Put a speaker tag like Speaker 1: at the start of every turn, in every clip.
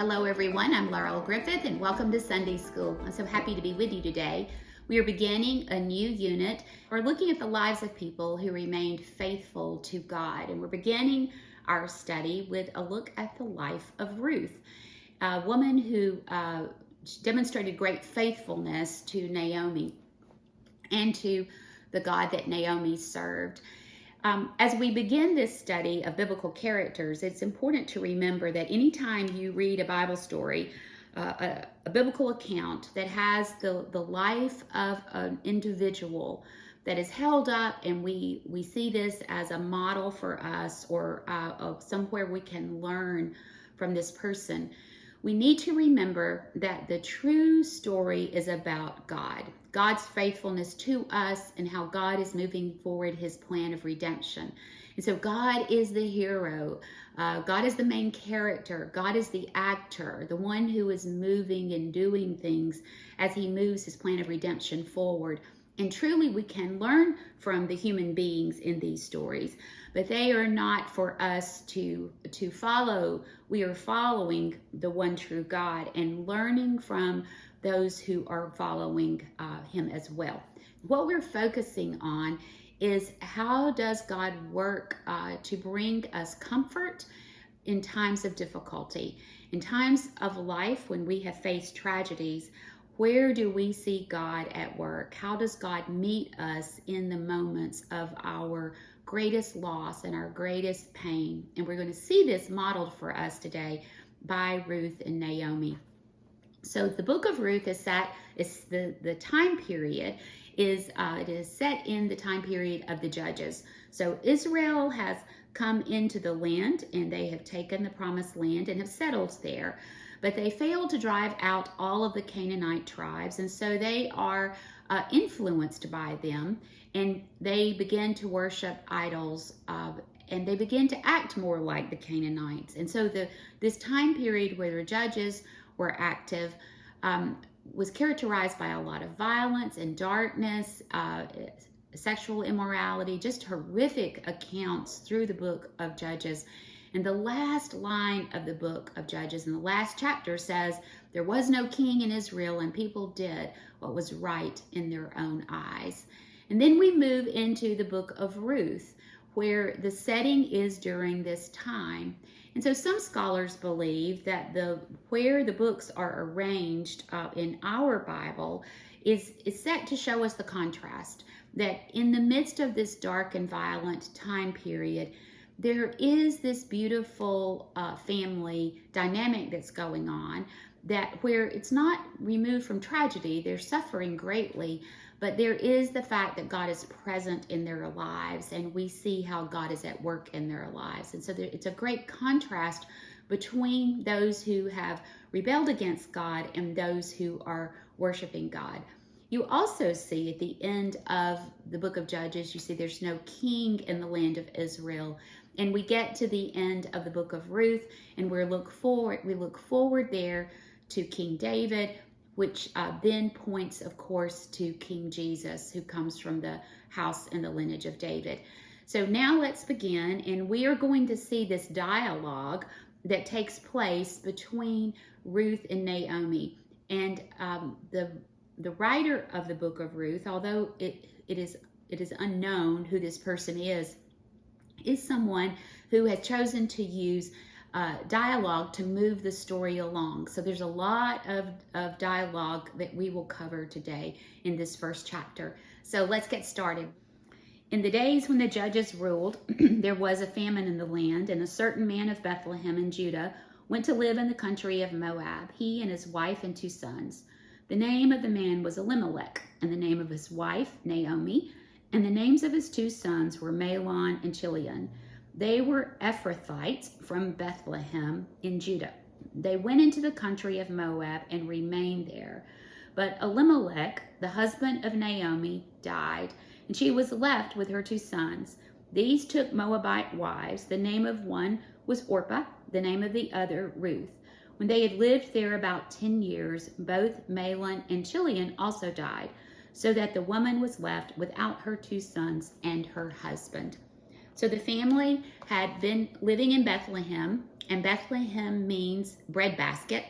Speaker 1: Hello everyone, I'm Laurel Griffith and welcome to Sunday School. I'm so happy to be with you today. We are beginning a new unit. We're looking at the lives of people who remained faithful to God, and we're beginning our study with a look at the life of Ruth, a woman who demonstrated great faithfulness to Naomi and to the God that Naomi served. As we begin this study of biblical characters, it's important to remember that anytime you read a Bible story, a biblical account that has the life of an individual that is held up, and we see this as a model for us, or somewhere we can learn from this person, we need to remember that the true story is about God, God's faithfulness to us, and how God is moving forward his plan of redemption. And so God is the hero. God is the main character. God is the actor, the one who is moving and doing things as he moves his plan of redemption forward. And truly, we can learn from the human beings in these stories, but they are not for us to follow. We are following the one true God and learning from those who are following him as well. What we're focusing on is how does God work to bring us comfort in times of difficulty, in times of life when we have faced tragedies. Where do we see God at work? How does God meet us in the moments of our greatest loss and our greatest pain? And we're going to see this modeled for us today by Ruth and Naomi. So the book of Ruth is the time period is it is set in the time period of the Judges. So Israel has come into the land, and they have taken the promised land and have settled there. But they failed to drive out all of the Canaanite tribes, and so they are influenced by them, and they begin to worship idols, and they begin to act more like the Canaanites. And so this time period where the judges were active was characterized by a lot of violence and darkness, sexual immorality, just horrific accounts through the book of Judges. And the last line of the book of Judges in the last chapter says, there was no king in Israel, and people did what was right in their own eyes. And then we move into the book of Ruth, where the setting is during this time. And so some scholars believe that where the books are arranged in our Bible is set to show us the contrast, that in the midst of this dark and violent time period, there is this beautiful family dynamic that's going on, that where it's not removed from tragedy, they're suffering greatly, but there is the fact that God is present in their lives, and we see how God is at work in their lives. And so it's a great contrast between those who have rebelled against God and those who are worshiping God. You also see at the end of the book of Judges, you see there's no king in the land of Israel. And we get to the end of the book of Ruth, and we look forward there to King David, which then points, of course, to King Jesus, who comes from the house and the lineage of David. So now let's begin, and we are going to see this dialogue that takes place between Ruth and Naomi. And the writer of the book of Ruth, although it is unknown who this person is someone who has chosen to use dialogue to move the story along. So there's a lot of dialogue that we will cover today in this first chapter. So let's get started. In the days when the judges ruled, there was a famine in the land, and a certain man of Bethlehem in Judah went to live in the country of Moab, he and his wife and 2 sons. The name of the man was Elimelech, and the name of his wife, Naomi, and the names of his 2 sons were Mahlon and Chilion. They were Ephrathites from Bethlehem in Judah. They went into the country of Moab and remained there. But Elimelech, the husband of Naomi, died, and she was left with her 2 sons. These took Moabite wives. The name of one was Orpah, the name of the other Ruth. When they had lived there about 10 years, both Mahlon and Chilion also died, so that the woman was left without her 2 sons and her husband. So the family had been living in Bethlehem, and Bethlehem means breadbasket,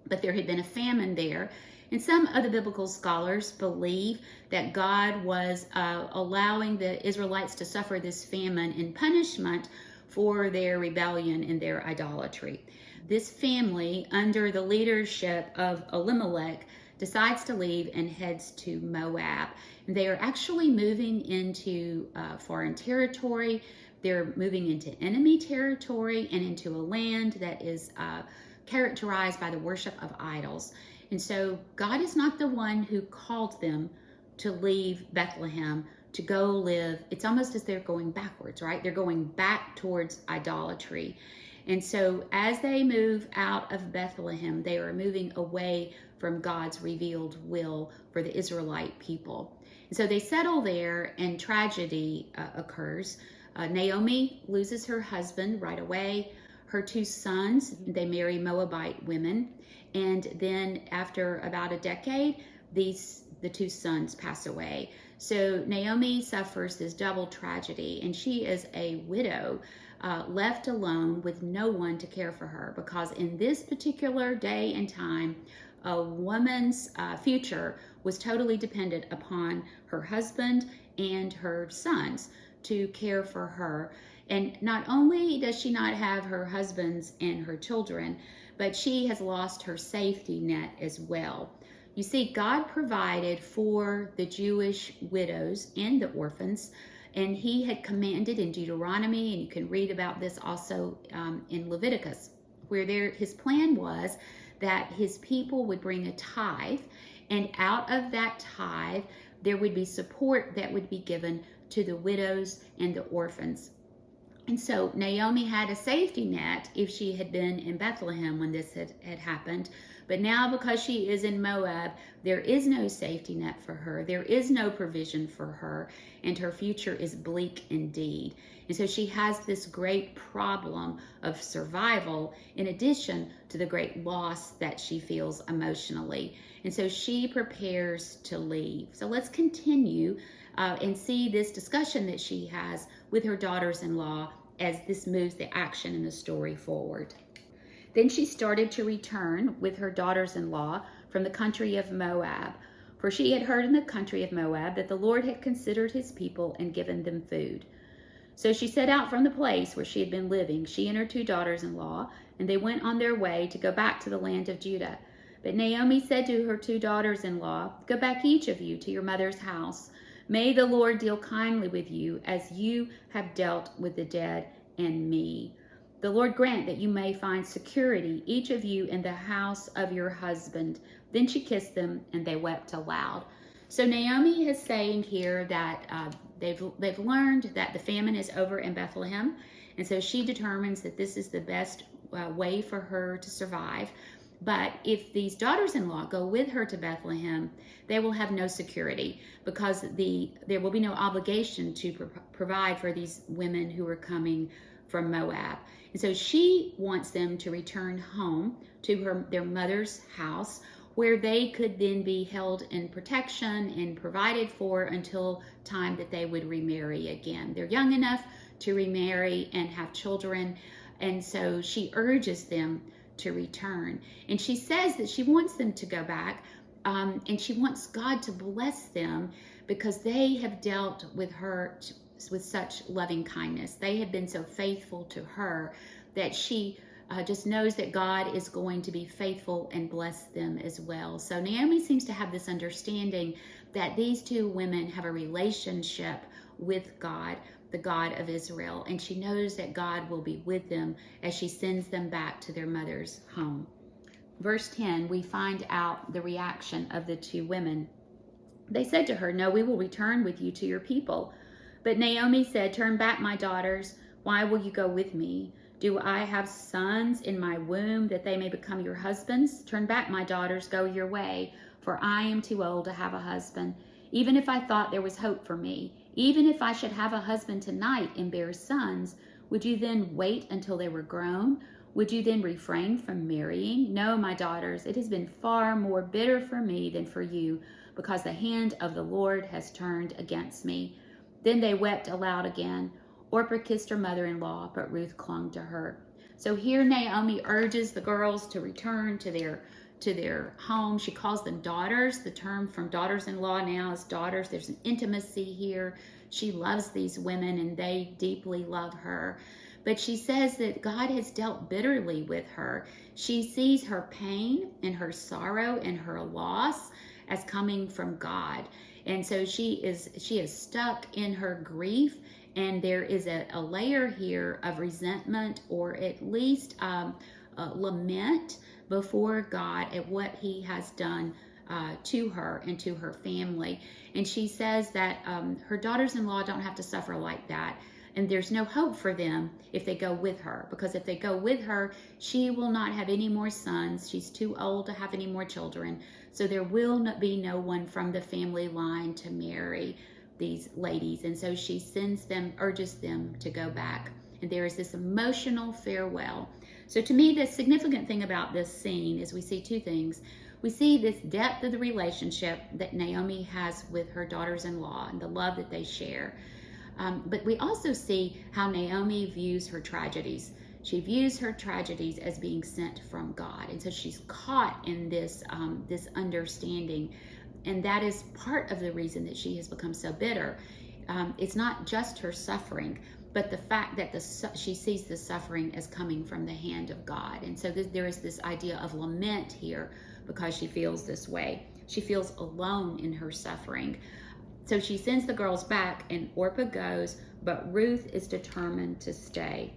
Speaker 1: but there had been a famine there. And some of the biblical scholars believe that God was allowing the Israelites to suffer this famine in punishment for their rebellion and their idolatry. This family, under the leadership of Elimelech, decides to leave and heads to Moab. And they are actually moving into foreign territory. They're moving into enemy territory and into a land that is characterized by the worship of idols. And so God is not the one who called them to leave Bethlehem to go live. It's almost as they're going backwards, right? They're going back towards idolatry. And so as they move out of Bethlehem, they are moving away from God's revealed will for the Israelite people. And so they settle there, and tragedy occurs. Naomi loses her husband right away. Her two sons, they marry Moabite women. And then after about a decade, the two sons pass away. So Naomi suffers this double tragedy, and she is a widow, left alone with no one to care for her, because in this particular day and time, a woman's future was totally dependent upon her husband and her sons to care for her. And not only does she not have her husbands and her children, but she has lost her safety net as well. You see, God provided for the Jewish widows and the orphans, and he had commanded in Deuteronomy, and you can read about this also in Leviticus, where his plan was that his people would bring a tithe, and out of that tithe, there would be support that would be given to the widows and the orphans. And so Naomi had a safety net if she had been in Bethlehem when this had happened. But now, because she is in Moab, there is no safety net for her. There is no provision for her, and her future is bleak indeed. And so she has this great problem of survival in addition to the great loss that she feels emotionally. And so she prepares to leave. So let's continue and see this discussion that she has with her daughters-in-law as this moves the action in the story forward. Then she started to return with her daughters-in-law from the country of Moab, for she had heard in the country of Moab that the Lord had considered his people and given them food. So she set out from the place where she had been living, she and her two daughters-in-law, and they went on their way to go back to the land of Judah. But Naomi said to her two daughters-in-law, "Go back each of you to your mother's house. May the Lord deal kindly with you as you have dealt with the dead and me. The Lord grant that you may find security, each of you in the house of your husband." Then she kissed them, and they wept aloud. So Naomi is saying here that they've learned that the famine is over in Bethlehem, and so she determines that this is the best way for her to survive. But if these daughters-in-law go with her to Bethlehem, they will have no security, because there will be no obligation to provide for these women who are coming from Moab. And so she wants them to return home to their mother's house, where they could then be held in protection and provided for until time that they would remarry again. They're young enough to remarry and have children, and so she urges them to return. And she says that she wants them to go back, and she wants God to bless them because they have dealt with her with such loving kindness. They have been so faithful to her that she just knows that God is going to be faithful and bless them as well. So Naomi seems to have this understanding that these two women have a relationship with God, the God of Israel, and she knows that God will be with them as she sends them back to their mother's home. Verse 10, we find out the reaction of the two women. They said to her, "No, we will return with you to your people." But Naomi said, "Turn back, my daughters. Why will you go with me? Do I have sons in my womb that they may become your husbands? Turn back, my daughters, go your way, for I am too old to have a husband. Even if I thought there was hope for me, even if I should have a husband tonight and bear sons, would you then wait until they were grown? Would you then refrain from marrying? No, my daughters, it has been far more bitter for me than for you, because the hand of the Lord has turned against me." Then they wept aloud again. Orpah kissed her mother-in-law, but Ruth clung to her. So here Naomi urges the girls to return to their home. She calls them daughters. The term from daughters-in-law now is daughters. There's an intimacy here. She loves these women and they deeply love her. But she says that God has dealt bitterly with her. She sees her pain and her sorrow and her loss as coming from God. And so she is stuck in her grief, and there is a layer here of resentment, or at least lament before God at what he has done to her and to her family. And she says that her daughters-in-law don't have to suffer like that. And there's no hope for them if they go with her, because if they go with her, she will not have any more sons. She's too old to have any more children. So there will not be no one from the family line to marry these ladies. And so she urges them to go back. And there is this emotional farewell. So to me, the significant thing about this scene is we see two things. We see this depth of the relationship that Naomi has with her daughters-in-law and the love that they share. But we also see how Naomi views her tragedies. She views her tragedies as being sent from God. And so she's caught in this understanding. And that is part of the reason that she has become so bitter. It's not just her suffering, but the fact that she sees the suffering as coming from the hand of God. And so there is this idea of lament here because she feels this way. She feels alone in her suffering. So she sends the girls back and Orpah goes, but Ruth is determined to stay.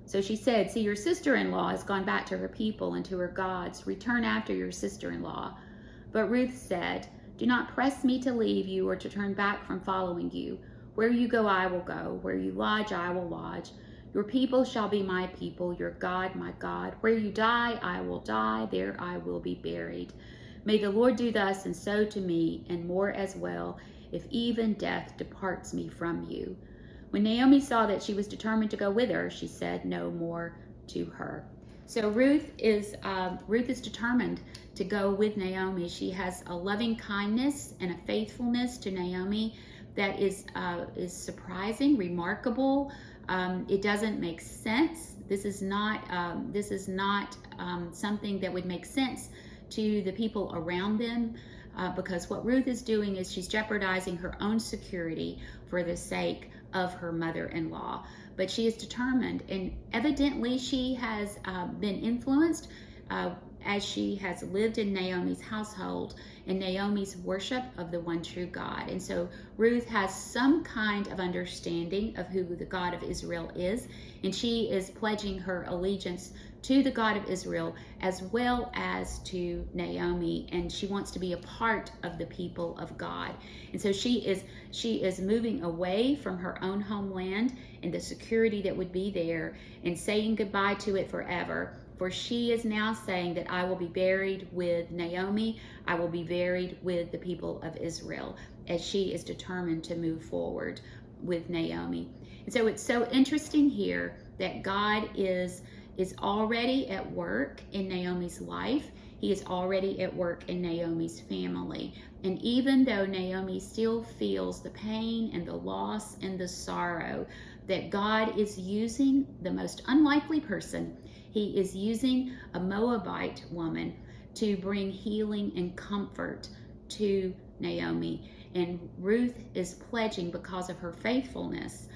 Speaker 1: So she said, "See, your sister-in-law has gone back to her people and to her gods. Return after your sister-in-law." But Ruth said, "Do not press me to leave you or to turn back from following you. Where you go, I will go. Where you lodge, I will lodge. Your people shall be my people, your God, my God. Where you die, I will die. There I will be buried. May the Lord do thus and so to me, and more as well, if even death departs me from you." When Naomi saw that she was determined to go with her, she said no more to her. So Ruth is determined to go with Naomi. She has a loving kindness and a faithfulness to Naomi that is surprising, remarkable. It doesn't make sense. This is not something that would make sense to the people around them, because what Ruth is doing is she's jeopardizing her own security for the sake of her mother-in-law. But she is determined, and evidently she has been influenced as she has lived in Naomi's household and Naomi's worship of the one true God. And so Ruth has some kind of understanding of who the God of Israel is, and she is pledging her allegiance to the God of Israel as well as to Naomi, and she wants to be a part of the people of God. And so she is moving away from her own homeland and the security that would be there and saying goodbye to it forever. For she is now saying that I will be buried with Naomi, I will be buried with the people of Israel, as she is determined to move forward with Naomi. And so it's so interesting here that God is already at work in Naomi's life. He is already at work in Naomi's family. And even though Naomi still feels the pain and the loss and the sorrow, that God is using the most unlikely person. He is using a Moabite woman to bring healing and comfort to Naomi. And Ruth is pledging, because of her faithfulness,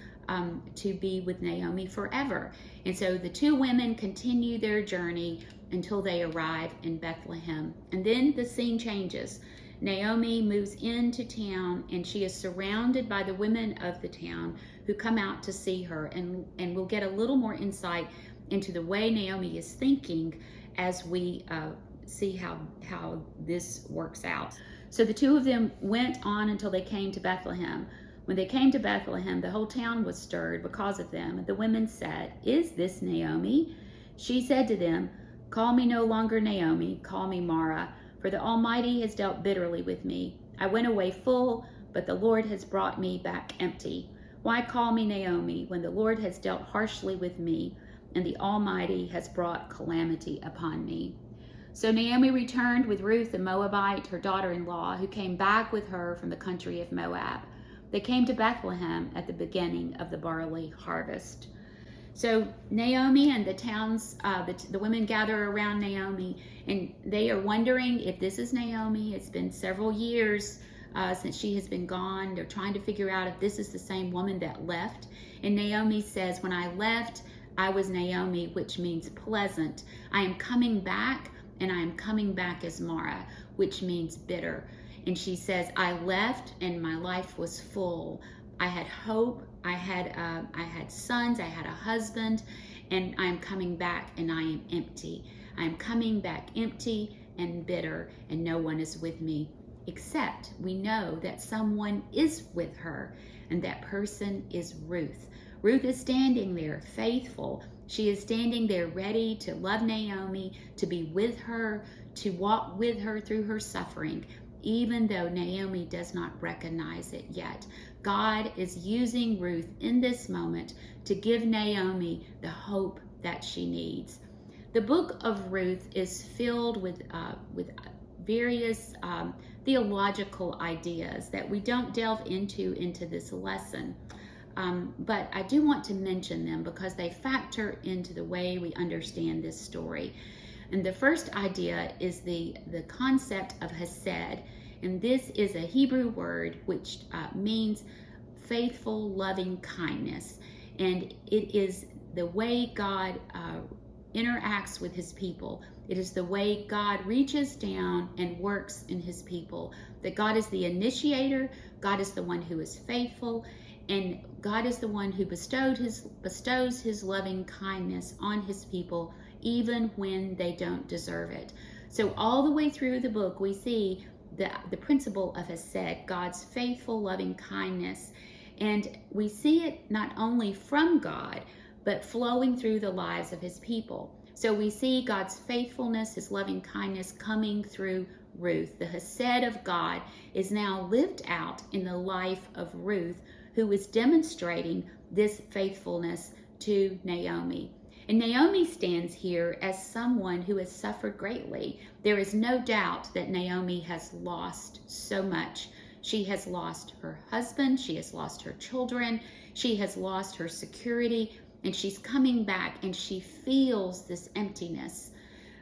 Speaker 1: to be with Naomi forever. And so the two women continue their journey until they arrive in Bethlehem. And then the scene changes. Naomi moves into town, and she is surrounded by the women of the town who come out to see her. And we'll get a little more insight into the way Naomi is thinking as we see how this works out. So the two of them went on until they came to Bethlehem. When they came to Bethlehem, the whole town was stirred because of them. The women said, "Is this Naomi?" She said to them, "Call me no longer Naomi, call me Mara, for the Almighty has dealt bitterly with me. I went away full, but the Lord has brought me back empty. Why call me Naomi when the Lord has dealt harshly with me, and the Almighty has brought calamity upon me?" So Naomi returned with Ruth the Moabite, her daughter-in-law, who came back with her from the country of Moab. They came to Bethlehem at the beginning of the barley harvest. So Naomi and the towns, the women gather around Naomi, and they are wondering if this is Naomi. It's been several years since she has been gone. They're trying to figure out if this is the same woman that left. And Naomi says, when I left, I was Naomi, which means pleasant. I am coming back, and I am coming back as Mara, which means bitter. And she says, I left, and my life was full. I had hope. I had sons. I had a husband, and I am coming back, and I am empty. I am coming back empty and bitter, and no one is with me. Except we know that someone is with her, and that person is Ruth. Ruth is standing there faithful. She is standing there ready to love Naomi, to be with her, to walk with her through her suffering, even though Naomi does not recognize it yet. God is using Ruth in this moment to give Naomi the hope that she needs. The book of Ruth is filled with various theological ideas that we don't delve into this lesson. But I do want to mention them because they factor into the way we understand this story. And the first idea is the concept of hesed. And this is a Hebrew word which means faithful, loving kindness. And it is the way God interacts with his people. It is the way God reaches down and works in his people. That God is the initiator, God is the one who is faithful, and God is the one who bestows his loving kindness on his people even when they don't deserve it. So all the way through the book we see the principle of hesed, God's faithful loving kindness, and we see it not only from God but flowing through the lives of his people. So we see God's faithfulness, his loving kindness coming through Ruth. The hesed of God is now lived out in the life of Ruth, who is demonstrating this faithfulness to Naomi. And Naomi stands here as someone who has suffered greatly. There is no doubt that Naomi has lost so much. She has lost her husband, she has lost her children, she has lost her security, and she's coming back and she feels this emptiness.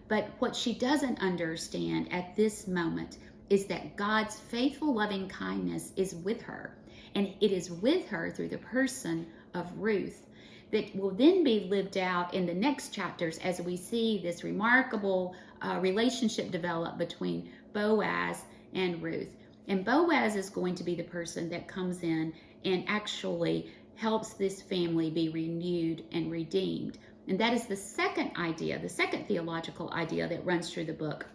Speaker 1: But what she doesn't understand at this moment is that God's faithful loving kindness is with her. And it is with her through the person of Ruth that will then be lived out in the next chapters as we see this remarkable relationship develop between Boaz and Ruth. And Boaz is going to be the person that comes in and actually helps this family be renewed and redeemed. And that is the second idea, the second theological idea that runs through the book.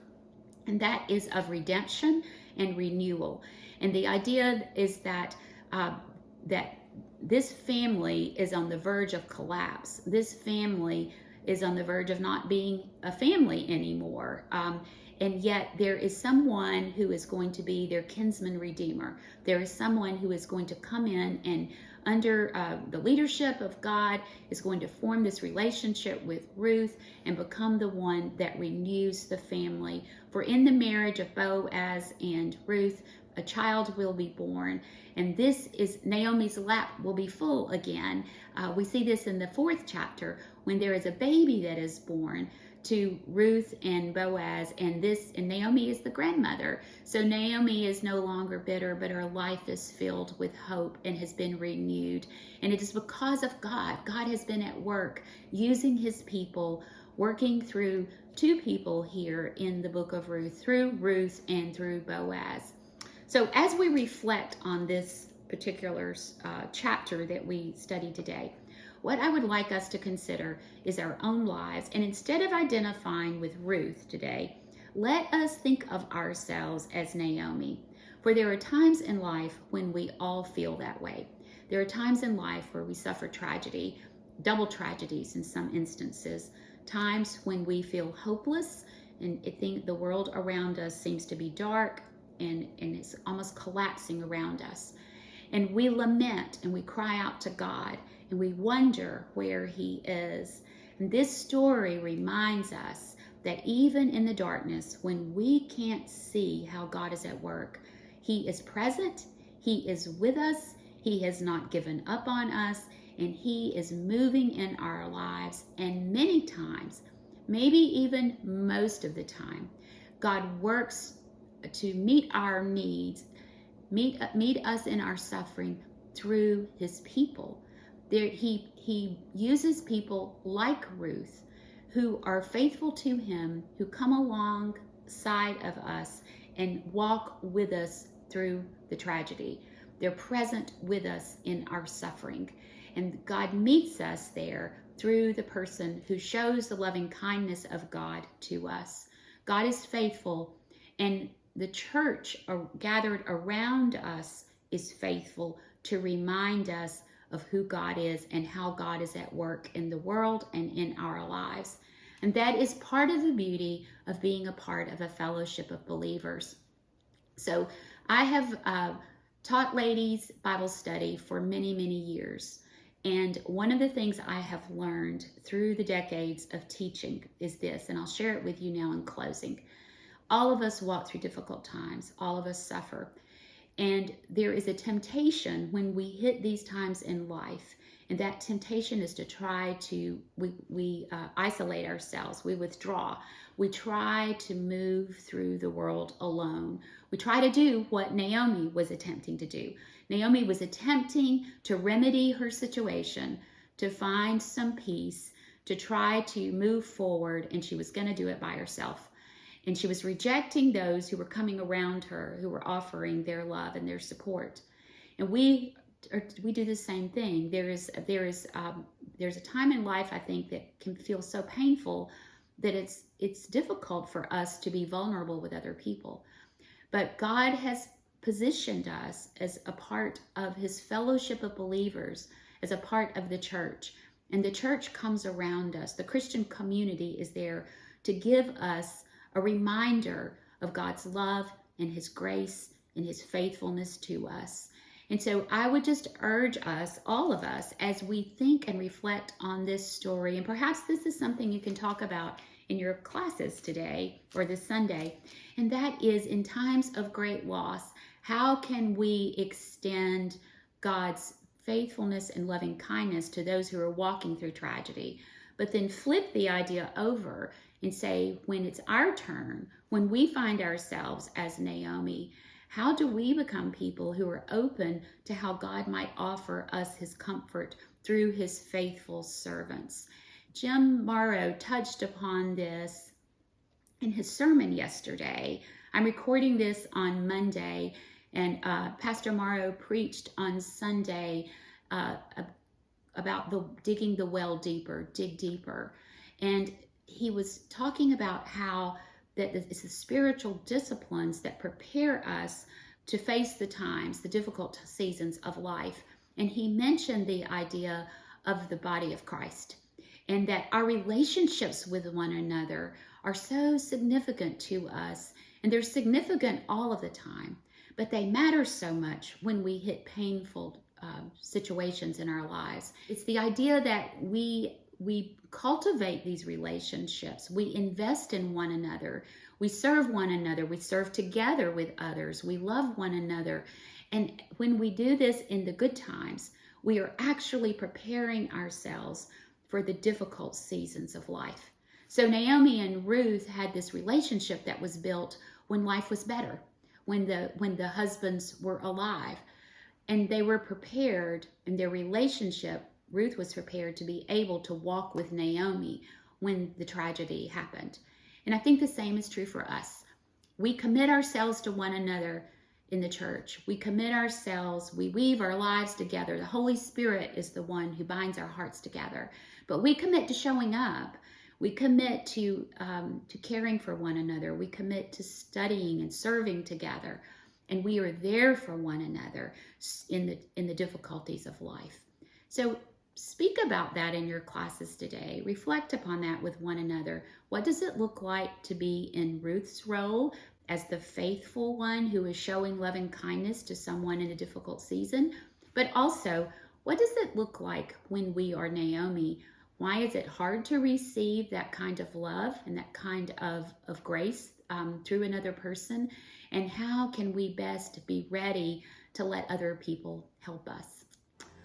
Speaker 1: And that is of redemption and renewal. And the idea is that this family is on the verge of collapse. This family is on the verge of not being a family anymore. And yet there is someone who is going to be their kinsman redeemer. There is someone who is going to come in and under the leadership of God is going to form this relationship with Ruth and become the one that renews the family. For in the marriage of Boaz and Ruth, a child will be born, and this is Naomi's lap will be full again. We see this in the 4th chapter when there is a baby that is born to Ruth and Boaz, and Naomi is the grandmother. So Naomi is no longer bitter, but her life is filled with hope and has been renewed. And it is because of God. God has been at work using his people, working through 2 people here in the book of Ruth, through Ruth and through Boaz. So as we reflect on this particular chapter that we studied today, what I would like us to consider is our own lives. And instead of identifying with Ruth today, let us think of ourselves as Naomi. For there are times in life when we all feel that way. There are times in life where we suffer tragedy, double tragedies in some instances, times when we feel hopeless and think the world around us seems to be dark and it's almost collapsing around us. And we lament and we cry out to God and we wonder where he is. And this story reminds us that even in the darkness, when we can't see how God is at work, he is present, he is with us, He has not given up on us, and He is moving in our lives. And many times, maybe even most of the time, God works to meet our needs, meet us in our suffering through His people. He uses people like Ruth who are faithful to Him, who come alongside of us and walk with us through the tragedy. They're present with us in our suffering. And God meets us there through the person who shows the loving kindness of God to us. God is faithful, and the church gathered around us is faithful to remind us of who God is and how God is at work in the world and in our lives. And that is part of the beauty of being a part of a fellowship of believers. So I have taught ladies Bible study for many, many years. And one of the things I have learned through the decades of teaching is this, and I'll share it with you now in closing. All of us walk through difficult times. All of us suffer. And there is a temptation when we hit these times in life, and that temptation is to try to, we isolate ourselves, we withdraw. We try to move through the world alone. We try to do what Naomi was attempting to do. Naomi was attempting to remedy her situation, to find some peace, to try to move forward, and she was going to do it by herself. And she was rejecting those who were coming around her, who were offering their love and their support. And we do the same thing. There's a time in life, I think, that can feel so painful that it's difficult for us to be vulnerable with other people. But God has positioned us as a part of His fellowship of believers, as a part of the church. And the church comes around us. The Christian community is there to give us a reminder of God's love and His grace and His faithfulness to us. And so I would just urge us, all of us, as we think and reflect on this story, and perhaps this is something you can talk about in your classes today or this Sunday, and that is, in times of great loss, how can we extend God's faithfulness and loving kindness to those who are walking through tragedy? But then flip the idea over and say, when it's our turn, when we find ourselves as Naomi, how do we become people who are open to how God might offer us His comfort through His faithful servants? Jim Morrow touched upon this in his sermon yesterday. I'm recording this on Monday, and Pastor Morrow preached on Sunday about digging the well deeper, dig deeper. And he was talking about how that it's the spiritual disciplines that prepare us to face the times, the difficult seasons of life. And he mentioned the idea of the body of Christ, and that our relationships with one another are so significant to us. And they're significant all of the time, but they matter so much when we hit painful situations in our lives. It's the idea that we cultivate these relationships. We invest in one another. We serve one another. We serve together with others. We love one another. And when we do this in the good times, we are actually preparing ourselves for the difficult seasons of life. So Naomi and Ruth had this relationship that was built when life was better, when the husbands were alive. And they were prepared in their relationship. Ruth was prepared to be able to walk with Naomi when the tragedy happened. And I think the same is true for us. We commit ourselves to one another in the church. We commit ourselves, we weave our lives together. The Holy Spirit is the one who binds our hearts together. But we commit to showing up. We commit to caring for one another. We commit to studying and serving together. And we are there for one another in the difficulties of life. So speak about that in your classes today. Reflect upon that with one another. What does it look like to be in Ruth's role as the faithful one who is showing loving kindness to someone in a difficult season? But also, what does it look like when we are Naomi? Why is it hard to receive that kind of love and that kind of grace through another person? And how can we best be ready to let other people help us.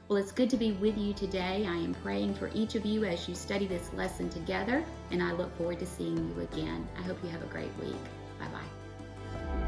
Speaker 1: Well, it's good to be with you today. I am praying for each of you as you study this lesson together, and I look forward to seeing you again. I hope you have a great week. Bye-bye.